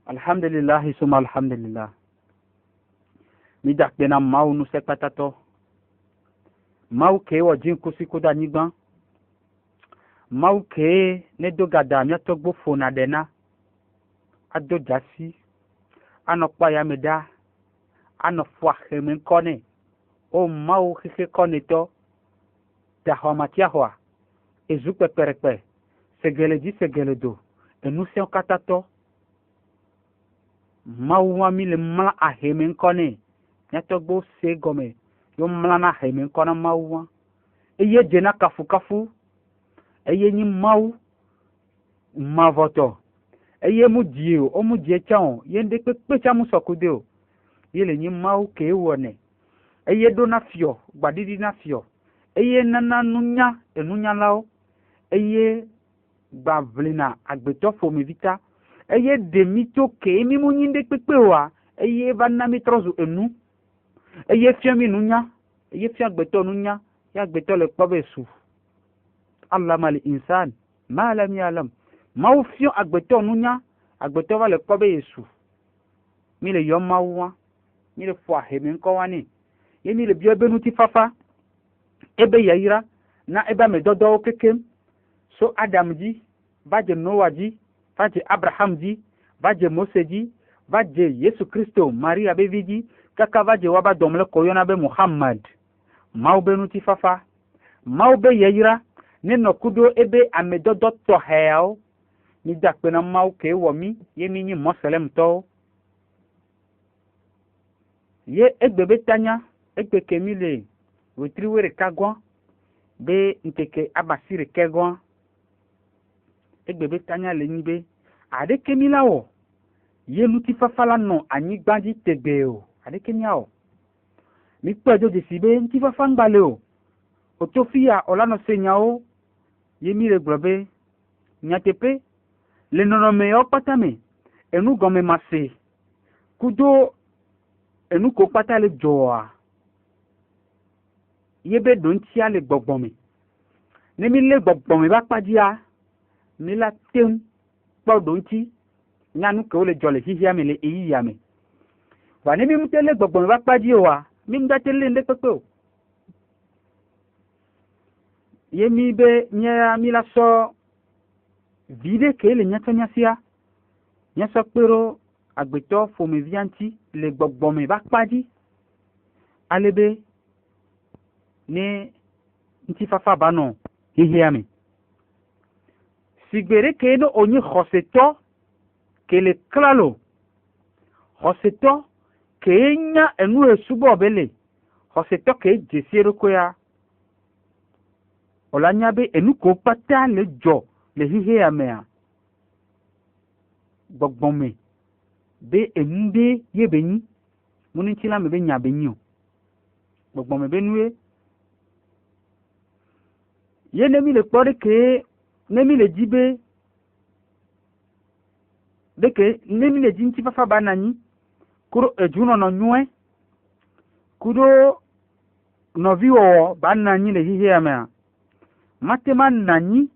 Alhamdulillah suma alhamdulillah. Mi dakpe na mau nu se patato. Mau ke wo jin kusi kuda nigban. Mau ke ne do gada mi to gbo fona dena. Ado jasi. Ano pa ya meda. Ano fwa hemen kone. O mau kike kone to. Da ho matia ho. Ezu peperepe. Segele di segele do. Enu se katato. Mau wa mi le mla a hemen kone. Nyato gbo se gome. Yo mla na hemen kone mau wa. Eye jena kafu kafu. Eye ni mau. Mavoto. Eye mu die o mu die chaon. Ye nde pe cha mu sokude o. Ye le ni mau ke wone. Eye do na fio. Gbadidi na fio. Eye nana nunya. Enunya lao. Eye gbavlina agbeto fomi vita. Eye demito ke mi mu nyinde pepe wa. Eye va na mi trozu enu. Eye fia mi nunya. Eye fia agbeto nunya. Ya agbeto le kpobe su. Allama li insan. Ma lam yalam. Mau fio agbeto nunya. Agbeto va le kpobe yesu. Mi le yom mauwa. Mi le fwa hemi nko wani. Ye mi le bio benuti fafa. Ebe yaira. Na eba me dodo kekem. So Adam ji. Vaje Noah ji. Vaje Abraham ji. Vaje Mose ji. Vaje Yesu Kristo. Maria bevi ji. Kaka vaje waba domle koyona be Muhammad. Mau benuti fafa. Mau be yaira. Neno kudo ebe ame dodo to heo. Ni dakpe na mau ke womi. Ye mi ni Moselem to. Ye egbebe tanya. Egbe kemile. Wetriwere kagwan. Be nkeke abasire kegwan. Egbebe tanya le nibe. Ade kemila o. Ye luti fafala no anyi gbanji tegbe o. Ade kemia o. Mi pejo de sibe nti fafan gbale o. Otofia olano senya o. Ye mi le grobe. Nyatepe. Le nonome o patame. Enu gome mase. Kudo. Enu ko pata le joa. Yebe dontia le gbogbome. Nemi le gbogbome ba padia. Mi la tem. Po donti. Nyanu ke ole jole hihiame le iyame. Wa nemi mutele gbogbome ba padia wa. Mi mdatele nde pepe o. Yemi be nya mi la so vide ke le nyata nyasia. Nyasa pero agbeto fomi vianti le gbogbome ba padi. Alebe ne nti fafa bano hihiame. Sigbere ke no onye khoseto ke le klalo. Khoseto ke nya enu esubo bele. Khoseto ke jesero ko ya. Olanya be enu ko pata le jo le hihiame a. Gbogbome be ende ye benyi. Muni ntila me be nya benyi o. Gbogbome be nuwe. Ye nemi le kpore ke nemi le jibe deke nemi le jinti fafa banani kuro ejuno no nyue kuro no viwo banani le hihe amea matema nani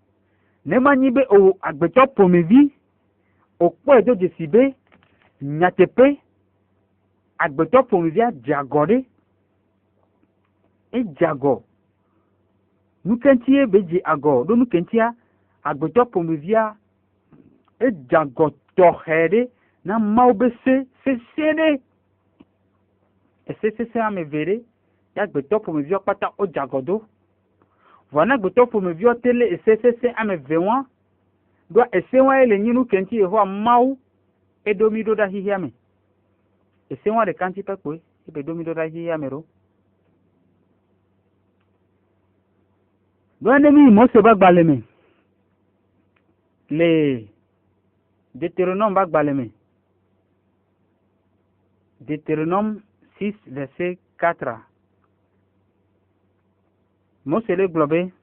nema nyibe o agbeto pomevi okpo ejo jesibe nyatepe agbeto pomevi a jagore e jago nukentie beji ago do nukentia agbeto pomevia e jago tohere na maubese sesere sesese amevere ya agbeto pomevia pata o jagodo wana agbeto pomevia tele sesese amevewa do esewa ele nyinu kentie ho mau edomido da hihiame esewa de kanti pepe ebe domido da hihiame ro. L'ennemi Mose va gbaleme. Le Deutéronome va gbaleme. Deutéronome 6, verset 4. Mose le globe.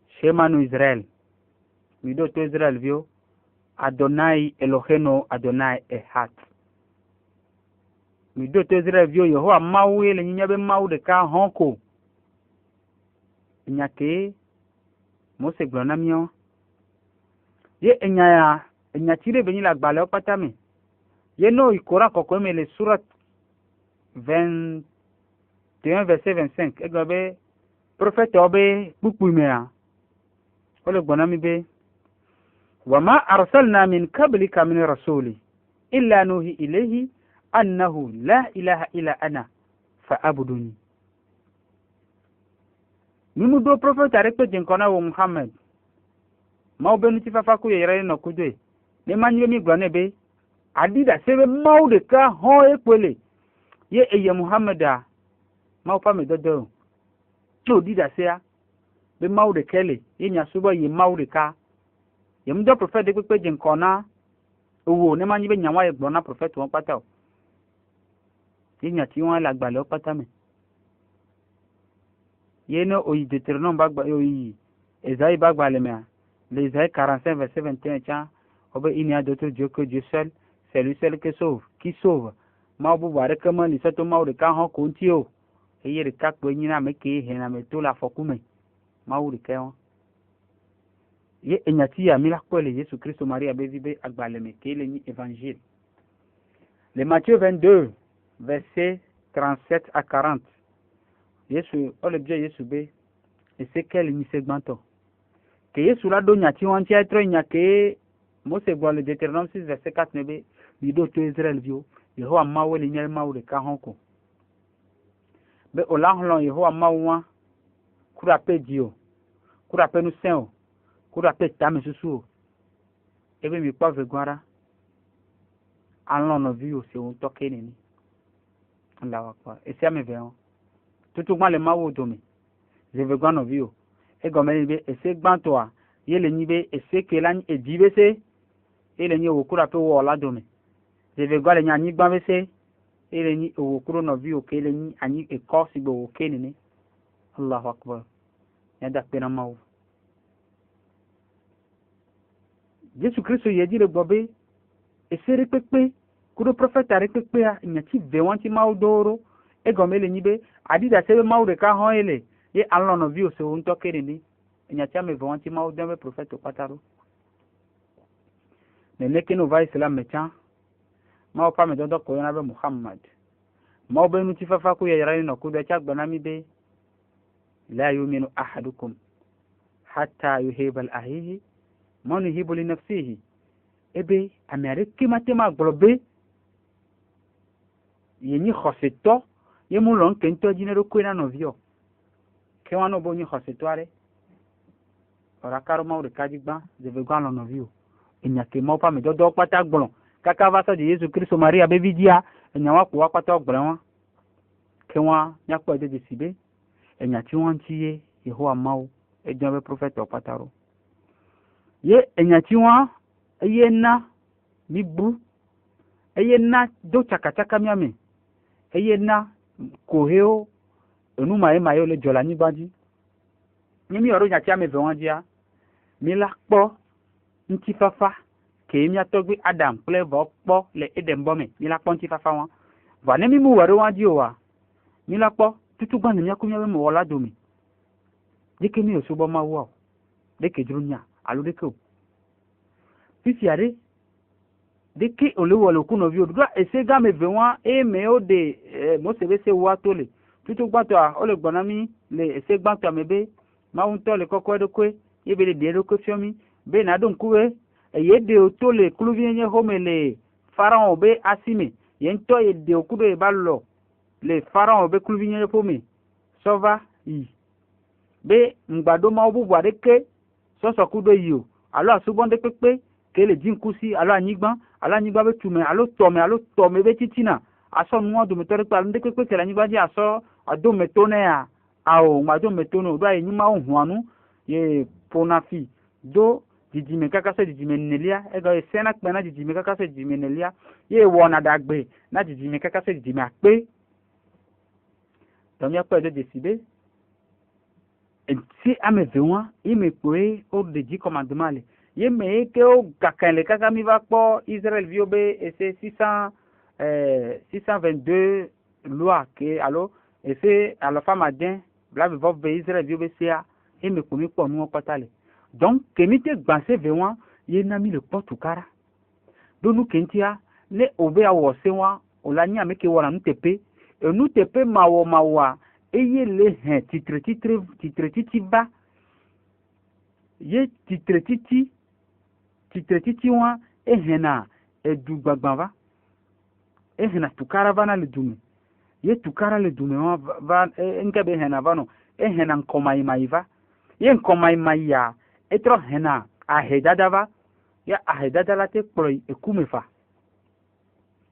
Shemanu Israël. Wido to Israël vio. Adonai Eloheno Adonai Ehad. Wido to Israël vio Yehowa mau ele nyabe mau de ka honko. Nyake Mose glonamio ye enya tire benyi la gbale opatame Yeno ikora koko me le surat 21 verset 25 egobe prophète obe pupu mea ole bonami be wa ma arsalna min qablika min rasuli illa nuhi ilayhi annahu la ilaha illa ana fa'buduni. Mimu do prophète arek jinkona wo Muhammad ma obenu ti fafa ku yere no kudwe ne manyo mi gwane be adida sebe maude ka ho ekwele ye eye Muhammada ma opa me dodo no dida sea be maude kele ye nya subo ye maude ka ye mdo prophet de pepe jinkona owo ne manyi be nyawa ye gbona prophet won pata o ye nya ti won la gba lo pata me ye no oyi Deutéronome bagba oyi Esaïe bagba le me le Esaïe 45 verset 21 tiens obe il n'y a d'autre Dieu que Dieu seul, c'est lui seul qui sauve ma bu bare kama li sato ma de ka ho kontio e yere ka ko nyina me ke he na me to la fokume ma u de ka ye enyati ya mila ko le Jésus Christ Maria be vibe agbale me ke le ni évangile le Matthieu 22 verset 37 à 40 Yesu ole bje Yesu be Ezekiel ni segmento ke Yesu la do nyati wan ti etro nyake Mose le Deutéronome 6 verset 4 nebe ni do to Israël vio Yehowa mawe le nyel mawe de ka honko be ola hlon Yehowa mawa kura pe dio kura pe nu sen kura pe tame susu ebe mi pa vegwara alon no vio se un toke ni Allah akbar ese ame veon tutu gba le mawo do mi je vegwa no vio e go me be ese gban to a ye le ni be ese ke la e dibe se ele ni okura pe wo la do mi je vegwa le nya ni gban be se ele ni okuro no vio ke le ni ani e ko si bo ke ni Allah akbar ya da pena mawo Jésus Christ ye dire bobe ese re pepe kudo prophète are pepe a nyati ve wanti maudoro e gomele nibe adida sebe maude ka ho ele ye alon no vio se un tokere ni nyati ame ve wanti maude be prophète pataro ne leke no va islam mecha ma opa me dodo ko na be Muhammad ma obe nu ti fafa ku ye yara ni no kudo cha gbana mi be la yu'minu ahadukum hatta yuhibba al-ahihi man yuhibbu li nafsihi ebe amere kimate ma gbrobe ye ni khoseto ye mu lon kento jinero ko na novio ke wano bo ni khoseto are ora karo ma ore kajigba je ve gwa lo novio enya ke mo pa me dodo pata gbon kaka va so de Jésus Christ Maria be vidia enya wa ko wa pata gbon wa ke wa nya ko de sibe enya ti won ti ye Yehowa mawo e jan be prophet o pataro ye enya ti won eye na mi bu eye na do chakachaka mi ame eye na koheo enu ma e ma yo le jola ni baji ni mi oro nya ti ame ve won dia mi la po nti fafa ke mi atogbe Adam plevo po le Eden bome mi la po nti fafa won va ne mi mu waro won di o wa mi la po tutu gba ni mi akumi mo wala do mi dike mi osubo ma wo deke drunya alo deke Fisi are deke olewo lo kuno vi odudu ese ga me ve won e me o de mo se be se wa to le tutu gba to a o le gbona mi le ese gba to mebe ma un to le koko edokwe ye be de edokwe fiomi be na don kuwe ye de o to le kluvi nye homele Pharaon be asime ye nto ye de okudo e ballo le Pharaon be kluvi nye pome sova yi be ngbado ma obu bwa deke so kudo yi o alo asubonde pepe kele jinkusi alo anyigba be tume alo tome be titina aso nuwa do metore pa ndeke pe kele anyigba ji aso ado metone ya awo ngado metono do ayi nyima ohuanu ye ponafi do jijime kakase jijime nelia ego esena kpena jijime kakase jijime nelia ye wona dagbe na jijime kakase jijime akpe tomya pe de sibe si ame vewa ime poe o de 10 commandements le ye me ke o kakale kaka mi va po Israël viobe et c'est 622 loi ke alo et c'est à la femme adin bla be vov Israël viobe sia e me komi po nu opatale donc kemite gbanse vewa ye na mi le potukara donu kentia ne obe awo sewa olanya meke wona nutepe enutepe mawa eye le hen titre titi ba ye titre titi wa ehena edu gbagbava ehena tukara vana le dume ye tukara le dume wa va ngebe hena vano ehena nkomai maiva ye nkomai maiya etro hena ahedadava ya ahedadala te pro ekumefa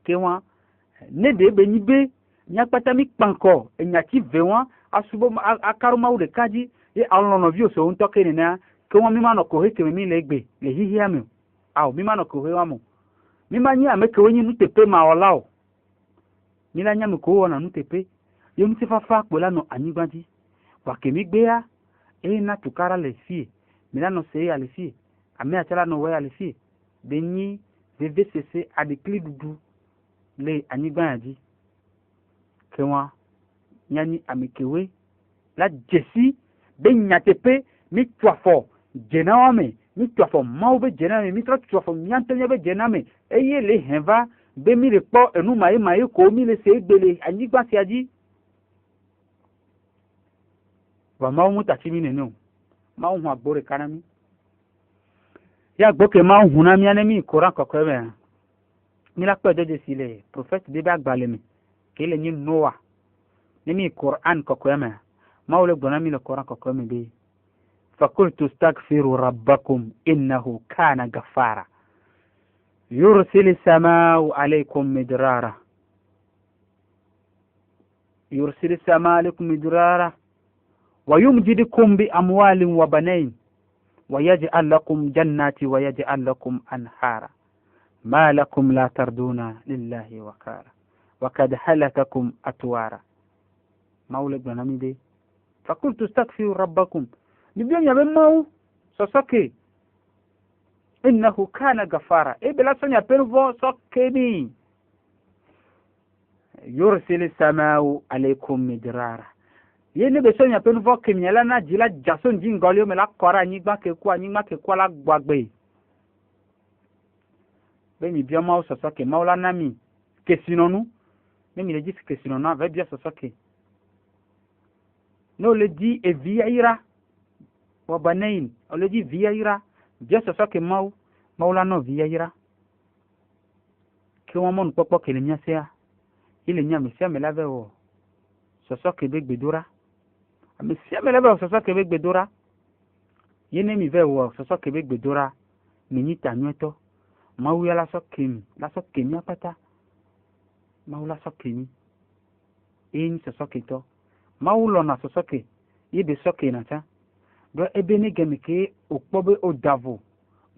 kewa ne de benibe nyakpata mi kpanko enyati vewa asubo akaruma ude kaji ye alono vio so ntoke na kewa mi mano ko heke mi legbe le hihia mi aw mi mano ko hewa mo mi manya ameke wenyi nutepe ma olao mi la nya mi ko wona nutepe ye mi fafa pola no anyigbaji wa kemi gbe ya na tukara le fie mi la no se ya le fie ame atala no we ya le fie benyi VVCC adekli dudu le anyigbaji kewa nyani amekewe la jesi be nyatepe mi twafo jenawame mi twafo maube jename mi twafo nyantenya be jename eye le henva be mi le po enu mai ko mi le se gbele anyigba si aji wa mawu mutachi mi nenu mawu hu agbore kanami ya gboke mawu hu na mi anemi koran kokwe mi la pe jeje sile prophète bebe agbalemi kele ni Noah nimi Quran kokweme maule gonami le Quran kokweme be fakultu astaghfiru rabbakum innahu kana ghaffara yursilu samaa alaykum midrara wa yumjidukum bi amwalin wa banayn wa yaj'al lakum jannati wa yaj'al lakum anhara ما لكم لا ترجون لله وقارا وقد هلككم أتوارا مولى بنامي دي فقلت استغفروا ربكم نبيون يابن ماو سوسوكي إنه كان غفارا بلا سنة بلفو سوكيني يرسل السماء عليكم مدرارا yene be sonya penfo kemiela na jila jason jingolio me la kora nyigba ke kwa la gbagbe mi bien mau sosoke maula nami kesinonu mimi le dis kesinonu ave bien sosoke no le di e viaira wa banain o le di viaira bien sosoke maula no viaira ke won mon popo ke le nya sea ile nya me sea me lave o sosoke be gbedura me sea me lave o sosoke be gbedura yene mi ve o sosoke be gbedura mi ni tanweto mau ya la sokemi apata mau la sokemi in sokito mau lo na soke ibe soke na ta do ebe ni gemike okpobe odavo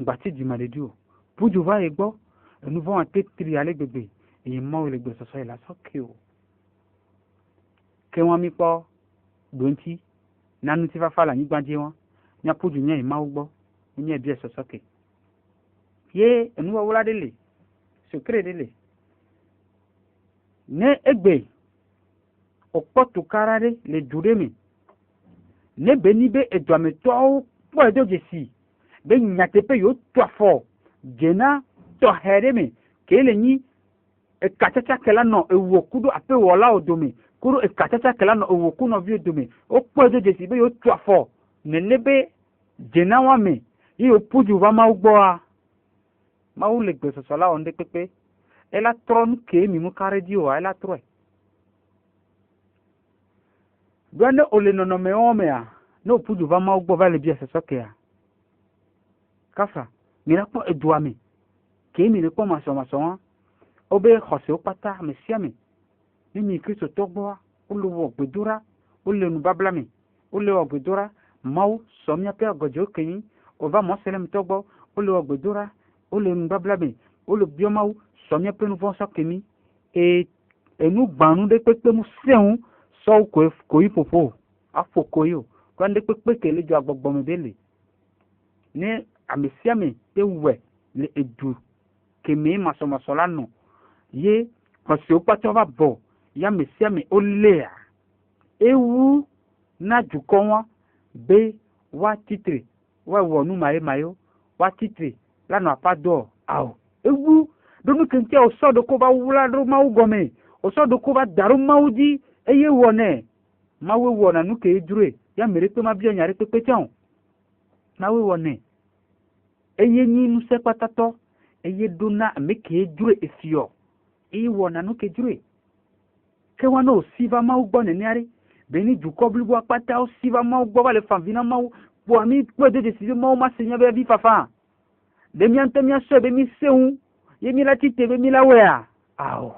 ngbati jimaledu puju va egbo nous vont en tetri ale gbegbe e mau le gbe soso la soke o ke won mi po donti nanu ti fa fala ni gbanje won nya puju nya e mau gbo ni e bi soke ye enuwa wula dele secret dele ne egbe okpotu karare le duremi ne benibe edwame to po edojesi be nyatepe yo twafo jena to hereme kele ni e kachacha kala no ewokudo ape wola odome kuru e kachacha kala no ewoku no vi odome o po edojesi be yo twafo ne lebe jena wame yo puju va ma ugbo a mawu le gbe soso la onde pepe ela tron ke mi mu kare dio ela troe dwane ole no me omea no puju va mawu gbo va le bia soso ke a kafa mi na po eduame ke mi le po maso obe khose o pata me siame mi Kristo togbo ulu wo gbedura ulu nu bablame ulu wo gbedura mawu somya pe gojo keni o va mo selem togbo ulu wo gbedura ole mbablabe ole biomau somia penu von sakemi enu gbanu de pepe mu seun so ko ipopo afoko yo kwande pepe kele jo agbogbo me bele ne amesiame ewe le edu kemi maso lanu ye kwasi opato va bo ya mesiame olea ewu na juko won be wa titre wa wonu mayo wa titre lánàá apádọ́ àwọ̀ ewu donu kentia osodo ko ba wula ro mawu gome osodo ko ba daru mawu ji eye wone mawu wona nu ke dure ya mere pe ma bi onyare pepe tion mawu wone eye ni nu se patato eye dona me ke dure efio eye wona nu ke dure ke wana o siva mawu gbo ne niari beni du ko blu apata o siva mawu gbo ba le famvina mawu bo ami pe de si mawu ma senya be bi fafa de mi ante mi aso be mi seun ye mi la tite be mi la wea awo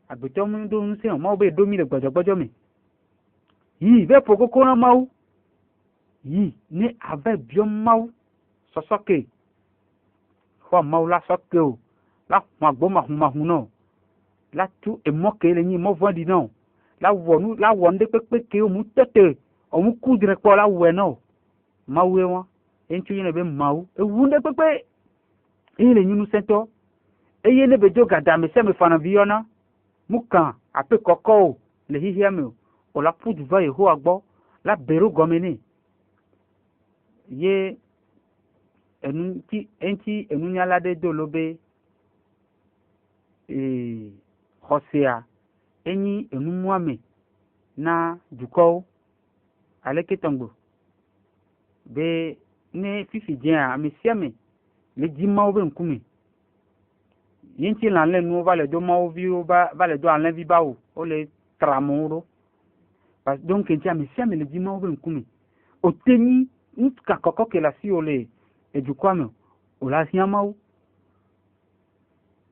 agbeto mu do nse o mawu be do mi le gbojogbojo mi yi be pokoko na mawu yi ni ave bio mawu sosoke ho mawu la soke o la fun agbo mahun no la tu emoke le yin mo vondi no la wonde pepe ke o mu tete o mu kudre po la we no mawu e won entu yin be mawu e wunde pepe e le yin sento e ye ne be joga da me se me fana viona mukan ape koko le hihia me o la pudu va ho agbo la beru gomeni ye enti nya de dolobe Hosea enyi enumuame na duko aleketongo be ne fifi dia amesiame le jima obe nkumi yenti la le nu va le do ma ovi o va le do an vi ba o le tramoro parce donc enti amesiame le jima obe nkumi oteni nka kokko ke la si ole edukwame o la siamau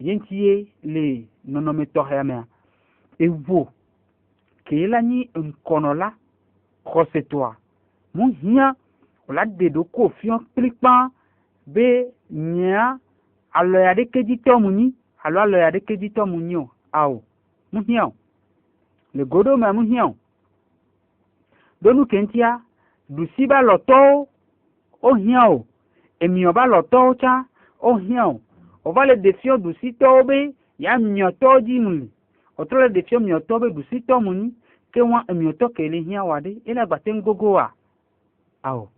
yenti le nonome toheme evo ke la ni nkonola khosetwa mu hia la de do ko fion klipan be nya alo ya de keji to muni alo ya de keji to munyo awo mu hia le godo ma mu hia donu kentia du siba loto o hia o emi oba loto cha o hia o va le defio du sito be ya mioto jinuli otro le defio mioto be du sito muni ke wa mioto ke le hia wade ila gbaten gogo wa awo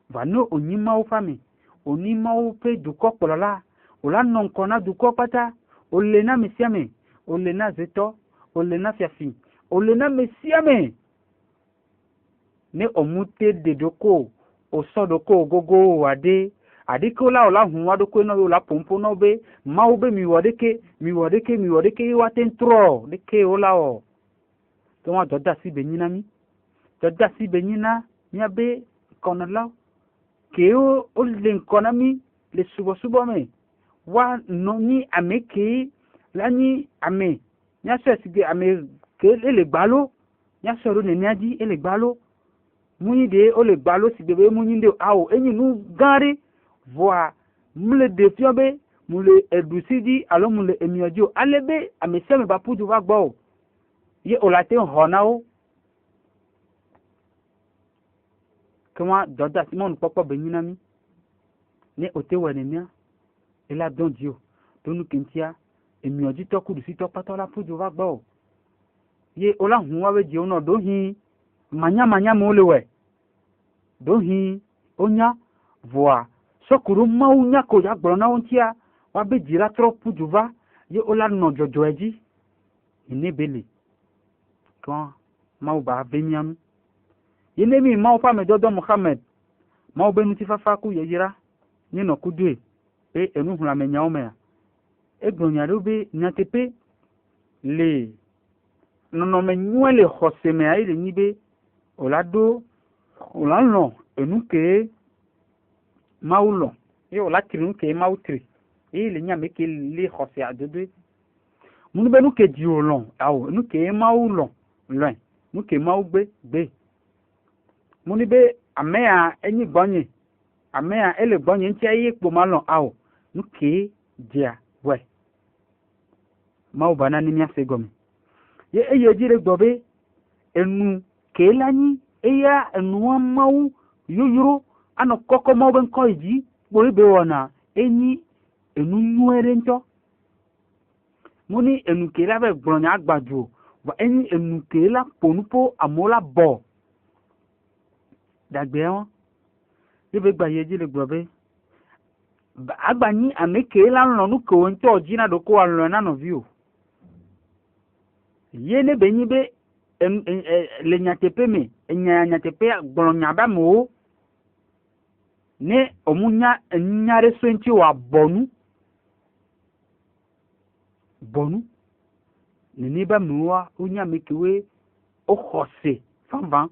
vano onima o fami onima o pe du kokolola ola non kona du kopata ole na mesiame ole na zeto ole na fiafi ole na mesiame ne omute de doko o sodoko gogo wade adikola ola hun wadoko no ola pompo no be maube mi wodeke wa tentro de ke ola o to wa doda si benyina mi doda si benyina nya be konola ke o le nkonami le subo me wa no ni ameke la ni ame nya se si ame ke le gbalo nya so ro ne niaji ele gbalo muni de o le gbalo si bebe muni de awo enyi nu gari voa mule defiobe mule edusidi alo mule emiojo alebe ameseme bapuju wa gbo ye olate honao kama doda simon popo benyinami ne otewe ne mia ela dondio donu kentia emioji to kudu si to patola puju wa gbo ye ola hun wa weje ono do hin manya molewe do hin onya voa sokuru mau nyako ya gbona ontia wa be jira trop pujuva ye ola no jojo eji inebele kwa mau ba bemiam ye nemi mau pa me dodo Muhammad mau be nuti fafa ku ye jira ni no kudue e enu hula me nyaome e gbonya robe nyatepe le no me nyuele hoseme ai le nibe ola no enu ke maulo yo la triun ke mautri e le nya me ke le khose adodo munu be nu ke diolon awo nu ke maulo lo nu ke mau gbe munu be amea enyi gbonye amea ele gbonye nti ayi po malon awo nu ke dia we mau bana ni nya segomi ye eye jire gbobe enu ke lani eya enu mau yuyuru ano koko mo ben ko iji bo be wona enyi enu nuere nto muni enu kela be gbronya agbaju wa enyi enu kela ponupo amola bo dagbe won ye be gba ye ji le gbobe agbani ameke la no nu ko nto jina do ko alo na no view ye ne benyi be le nyatepe me nyatepe gbolonya ba mo ne omunya nyare so nti wa bonu ni ba muwa unya mekiwe o khose fanvan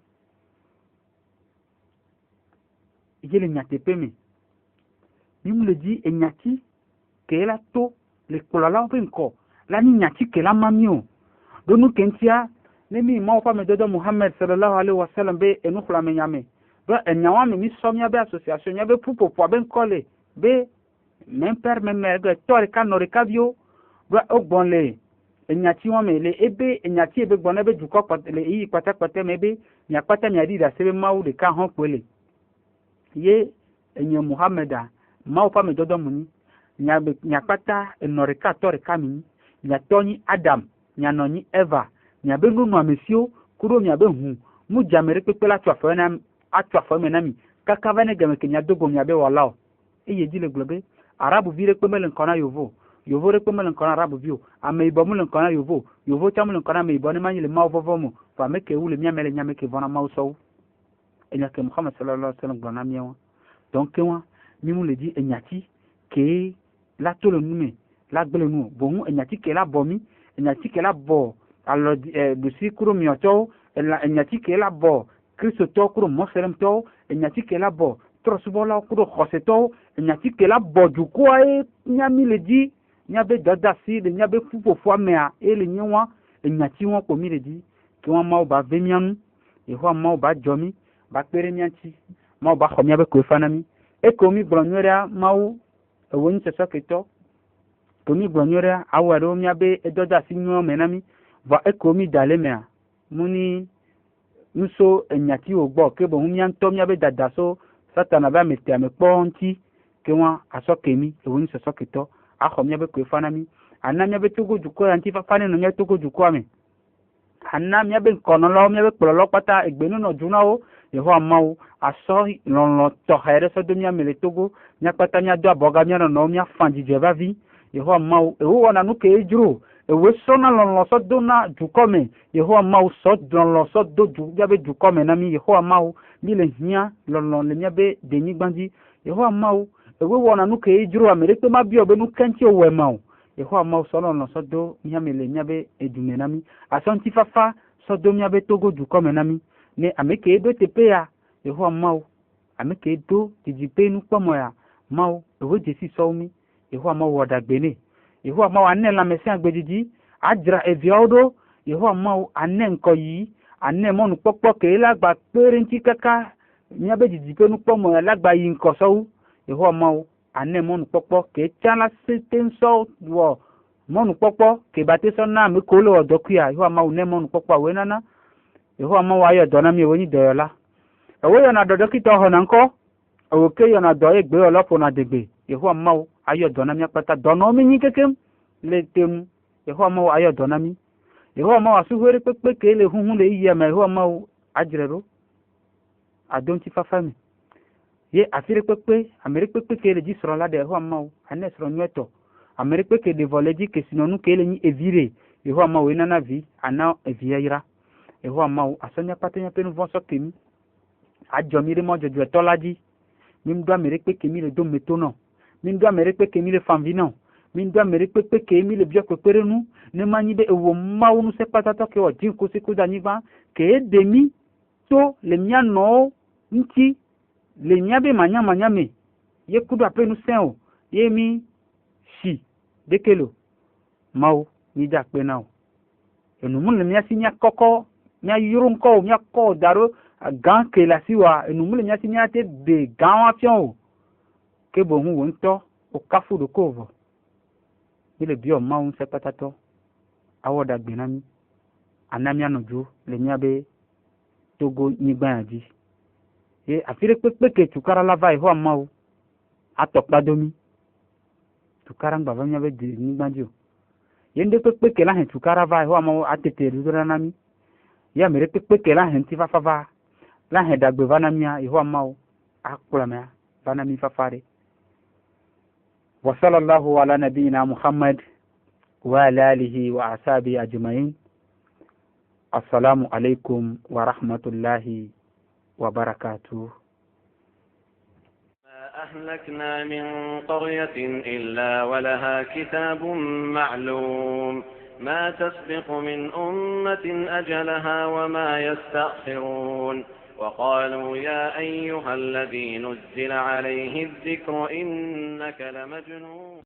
yele nyatepe me ni mu le di enyati ke la to le kolala nko la ni nyati ke la mamio donu kentia ne mi ma fa me dodo Muhammad sallallahu alaihi wasallam be enu khula me nyame ba enyawa me mi somya be association nya be pupo po ben kole be même père même mère go tori ka no rekavio ba ogbonle enyati wa me le ebe enyati ebe gbon ebe duko patele yi patapate me be nya pata nya di da sebe mawu de ka hon pele ye enye Muhammada ma fa me dodo muni nya pata enoreka tori ka mi nya toni Adam nya noni Eva nya be nunu amesio kuro nya be hu mu jamere pepe la twa na atwa fo me na mi kaka vane game ke nya dogo nya be walao eye dile globe arabu vire pemele nkona yovo re pemele nkona arabu vio ame ibo mu nkona yovo chamu nkona me ibo ne manyile ma vovo mu fa me ke wule nya mele nya me ke vona ma uso enya ke Muhammad sallallahu alaihi wasallam gbona mi won donc won mi mu le di enyati ke la tolo nume la gbele nu bon enyati ke la bomi enyati ke la bo alo dusi kuro mi oto enyati ke la bo Kristo to kuro Muslim to enyati ke la bo trosubola kuro khose to enyati ke la bo juko e nyami le di nyabe dada si le nyabe fupo fo mea e le nyewa enyati won ko mi le di ke won ma ba vemianu e ho ma ba jomi ba pere mianti ma ba khomia be ko fanami e ko mi blonyoria mawu e woni se soketo ko mi blonyoria awaro mi abe e dada si nyo menami va e ko mi dale mea muni nuso enyati ogbo ke bo humi anto mi abe dada so satana ba meti ame ponti ke wa asokemi e woni se soketo akho mi abe ko fanami anna mi abe togo juko anti fa fane no mi togo juko ame anna mi abe kono lo mi abe polo pata egbenu no junao yeho amawo aso lon to here so do mi amele togo mi pata mi ado aboga mi no mi afanji je ba vi yeho amawo e wo na nu ke ejuro ewe sona lon so do na jukome yeho amawo so don lo so do ju yabe jukome na mi yeho amawo mi le hia lon le mi abe deni gbandi yeho amawo ewe wo na nu ke ejuro amere pe ma bi obe nu kenti owe mawo yeho amawo so lon so do mi amele mi abe edume na mi asonti fafa so do mi abe togo jukome na mi ne ameke edo tepe ya yeho amawo ameke edo dijipe nu pomo ya mawo ewe jesi so mi yeho amawo wadagbene yeho amawo anne la mesi agbedidi ajra eviodo yeho amawo anne nko yi anne mo nu popo ke lagba pere nti kaka mi abe dijipe nu pomo ya lagba yi nko so yeho amawo anne mo nu popo ke chala setenso wo mo nu popo ke bate so na me ko lo odokuya yeho amawo ne mo nu popo we nana yeho amawo ayo dona mi woni doyola ewo yo na dodo kito ho nanko ewo ke yo na do egbe olopo na degbe yeho amawo ayo dona mi apata dono mi ni kekem le tem yeho amawo ayo dona mi yeho amawo asuhore pepe ke le hunhun le iye ma yeho amawo ajrero adonti fafa mi ye afire pepe amere pepe ke le ji soro la de yeho amawo ane soro nweto amere pepe ke de voleji ke sinonu ke le ni evire yeho amawo nana vi ana eviera yeho amawo asonya patenya penu vonso kemi ajomire mo jojo tolaji mimdo amere pe kemi le do metono mimdo amere pe kemi le famvino mimdo amere pe kemi le bio peperenu ne mani be ewo mawo nu se patata ke o din ko se ko daniba ke demi to le mia no nti le mia be manya me ye kudu apenu sen ye mi si dekelo mawo ni da pe na o enu mun le mia si nya koko nya yurun ko nya ko daro gan ke la siwa enumule nya si nya te de gan afion o ke bo hu won to o kafu do kovo ile bi o ma un se patato awoda gbenami anami anojo le nya be togo ni gbanji e afire pepe ke tukara lava e ho ma o atokpa domi tukara ngba va nya be de ni gbanji o yende pepe ke la hen tukara va e ho ma o atete ru nami ya mere pepe ke la hen ti fa fa la hen dagbe vana mia yeho amao akula mea vana mi fafare وصلى الله على نبينا محمد وعلى آله وأصحابه أجمعين. السلام عليكم ورحمة الله وبركاته. ما أهلكنا من قرية إلا ولها كتاب معلوم ما تسبق من أمة أجلها وما يستأخرون. وقالوا يا أيها الذي نزل عليه الذكر إنك لمجنون.